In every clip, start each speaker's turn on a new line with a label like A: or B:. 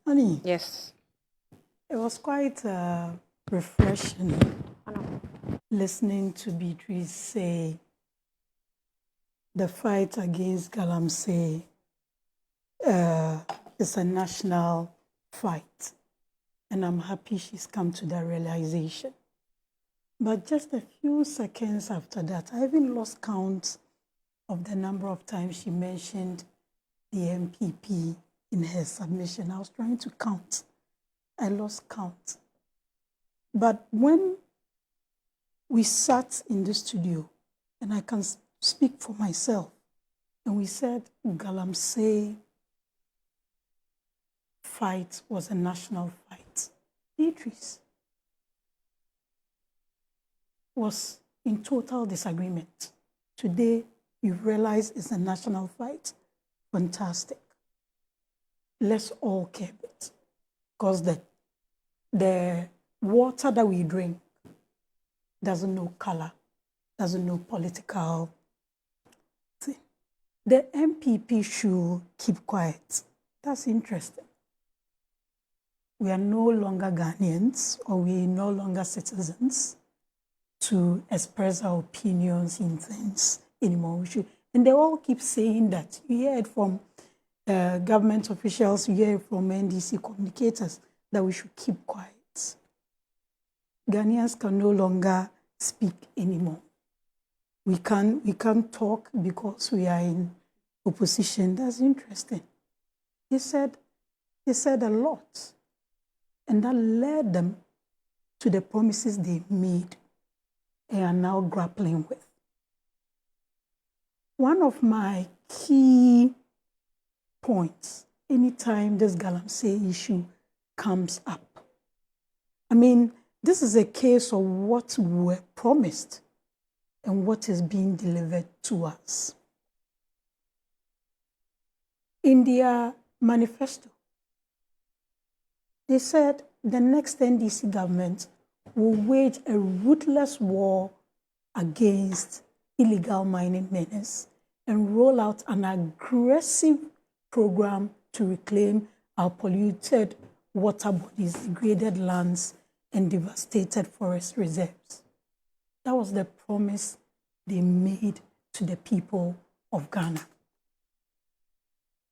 A: Honey,
B: Yes.
A: it was quite refreshing listening to Beatrice say the fight against galamsey is a national fight. And I'm happy she's come to that realization. But just a few seconds after that, I even lost count of the number of times she mentioned the MPP in her submission. I was trying to count. I lost count. But when we sat in the studio, and I can speak for myself, and we said galamsey fight was a national fight, Beatrice was in total disagreement. Today, you realize it's a national fight. Fantastic. Let's all keep it. Because the water that we drink doesn't know color, doesn't know political thing. The MPP should keep quiet. That's interesting. We are no longer Ghanaians, or we are no longer citizens to express our opinions in things anymore. And they all keep saying that. You hear it from government officials, you hear it from NDC communicators, that we should keep quiet. Ghanaians can no longer speak anymore. We can't talk because we are in opposition. That's interesting. They said a lot. And that led them to the promises they made and are now grappling with. One of my key points, anytime this galamsey issue comes up, I mean, this is a case of what we were promised and what is being delivered to us. In their manifesto, they said the next NDC government will wage a ruthless war against illegal mining menace and roll out an aggressive program to reclaim our polluted water bodies, degraded lands, and devastated forest reserves. That was the promise they made to the people of Ghana.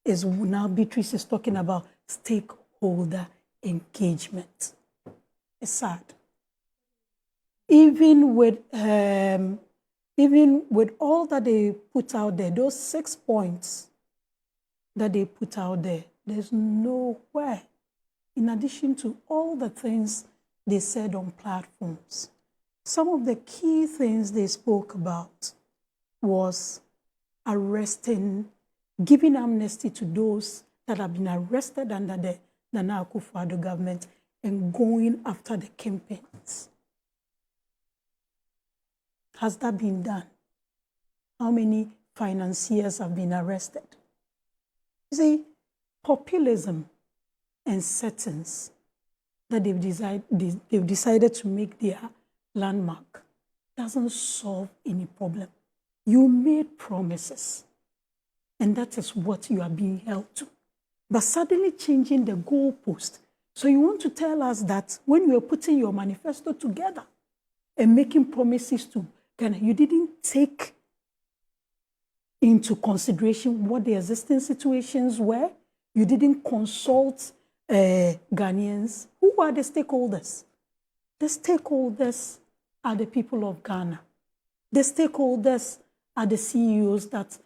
A: Is now Beatrice is talking about stakeholder engagement. It's sad. Even with all that they put out there, those 6 points that they put out there, there's nowhere, in addition to all the things they said on platforms. Some of the key things they spoke about was arresting, giving amnesty to those that have been arrested under the Nana Akufo-Addo government and going after the campaigns. Has that been done? How many financiers have been arrested? You see, populism and settings that they've decided to make their landmark doesn't solve any problem. You made promises, and that is what you are being held to. But suddenly changing the goalpost. So you want to tell us that when you were putting your manifesto together and making promises to Ghana, you didn't take into consideration what the existing situations were? You didn't consult Ghanaians? Who are the stakeholders? The stakeholders are the people of Ghana. The stakeholders are the CEOs that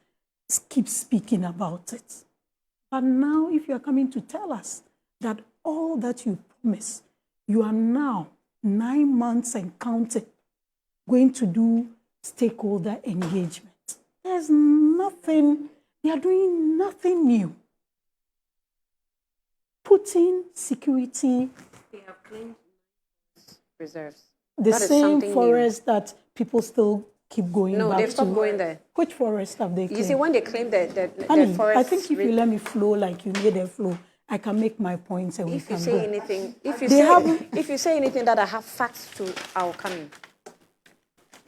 A: keep speaking about it. But now, if you are coming to tell us that all that you promised, you are now 9 months and counting, going to do stakeholder engagement. There's nothing, they are doing nothing new. Putting security.
B: They have claimed reserves.
A: The same forest that people still keep going back to.
B: No, they've stopped going there.
A: Which forest have they claimed?
B: You see, when they claim the forest...
A: I think if you let me flow like you made a flow, I can make my points and
B: if
A: we
B: you
A: can
B: say
A: go.
B: anything, if you say anything that I have facts to, I'll come in.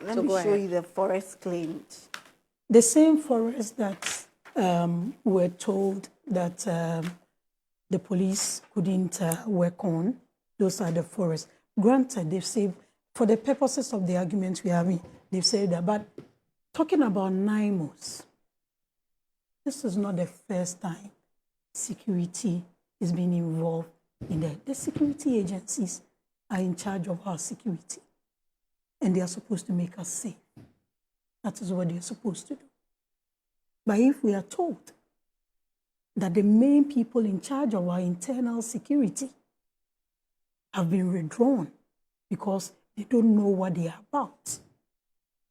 C: Let me show you the forest claimed.
A: The same forest that we're told that the police couldn't work on. Those are the forests. Granted, they've said, for the purposes of the arguments we're having, they've said that. But talking about NIMOS, this is not the first time security is being involved in that. The security agencies are in charge of our security, and they are supposed to make us safe. That is what they're supposed to do. But if we are told that the main people in charge of our internal security have been withdrawn because they don't know what they are about,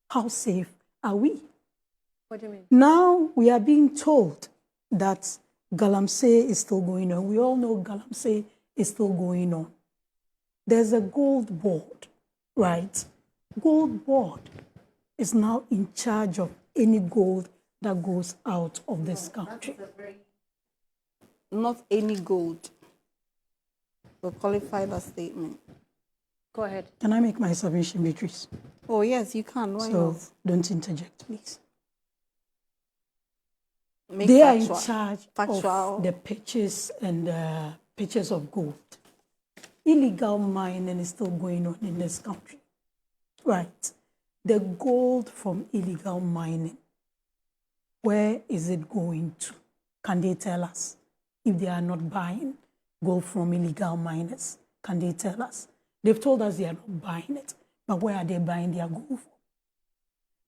A: how safe are we?
B: What do you mean?
A: Now we are being told that galamsey is still going on. We all know galamsey is still going on. There's a gold board, right? Gold board is now in charge of any gold that goes out of this country.
C: Not any gold. We'll qualify that statement.
B: Go ahead.
A: Can I make my submission, Beatrice?
C: Oh, yes, you can. Why
A: So
C: not?
A: don't interject, please.
C: Make
A: They are
C: factual.
A: in charge
C: Factual.
A: of the pitches and pitches of gold. Illegal mining is still going on in this country, right? The gold from illegal mining, where is it going to? Can they tell us? If they are not buying gold from illegal miners, can they tell us? They've told us they are not buying it, but where are they buying their gold from?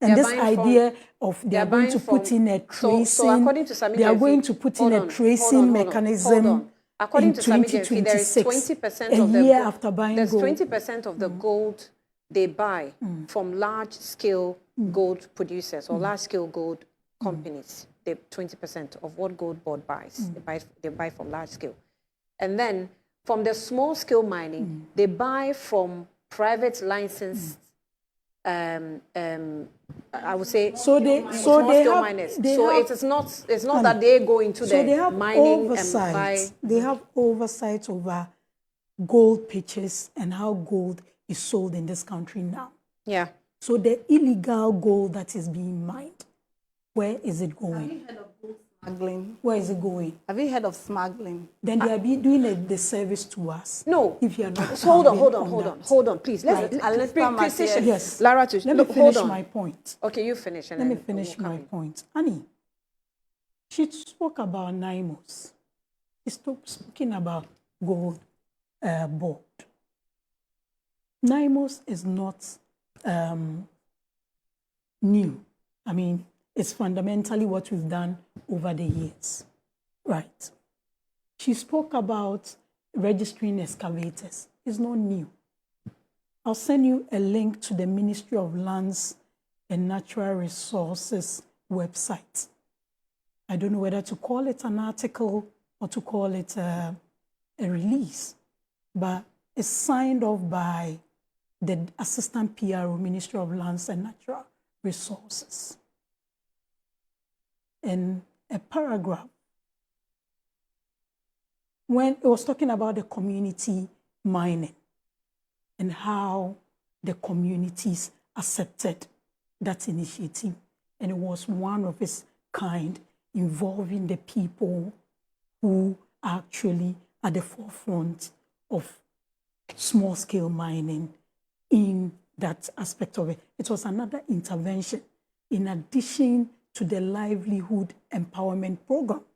A: And this idea of they are going to put in a tracing,
B: so according to Sami
A: they are
B: Jefi,
A: going to put in a tracing mechanism.
B: According to Sami Jefi, there is 20% of the
A: year after buying
B: there's
A: gold.
B: 20% of the gold they buy from large-scale gold producers or large-scale gold companies. They 20% of what gold board buys. They buy from large scale, and then from the small scale mining, they buy from private licensed. I would say
A: So they
B: small-scale
A: have,
B: miners.
A: they
B: So
A: have,
B: it's not that they go into
A: so they
B: the
A: have
B: mining
A: oversight.
B: and buy.
A: They have oversight over gold pitches and how gold is sold in this country now.
B: Yeah.
A: So the illegal gold that is being mined, where is it going?
C: Have you heard of gold smuggling?
A: Where is it going?
C: Have you heard of smuggling?
A: Then they are doing a disservice to us.
B: No.
A: If you are not
B: Hold on,
A: that.
B: hold on, please. Let's
C: Mr.
B: precision.
A: Yes.
B: Lawuratu,
A: Let me
B: hold
A: finish
B: on.
A: my point.
B: Okay, you finish. And
A: Let me
B: then
A: finish
B: we'll
A: my
B: come in.
A: point. Annie, she spoke about NIMOS. She's speaking about gold board. NIMOS is not new. I mean, it's fundamentally what we've done over the years, right? She spoke about registering excavators. It's not new. I'll send you a link to the Ministry of Lands and Natural Resources website. I don't know whether to call it an article or to call it a release, but it's signed off by the Assistant PRO, Ministry of Lands and Natural Resources. In a paragraph, when it was talking about the community mining and how the communities accepted that initiative, and it was one of its kind involving the people who are actually at the forefront of small-scale mining in that aspect of it. It was another intervention in addition to the livelihood empowerment program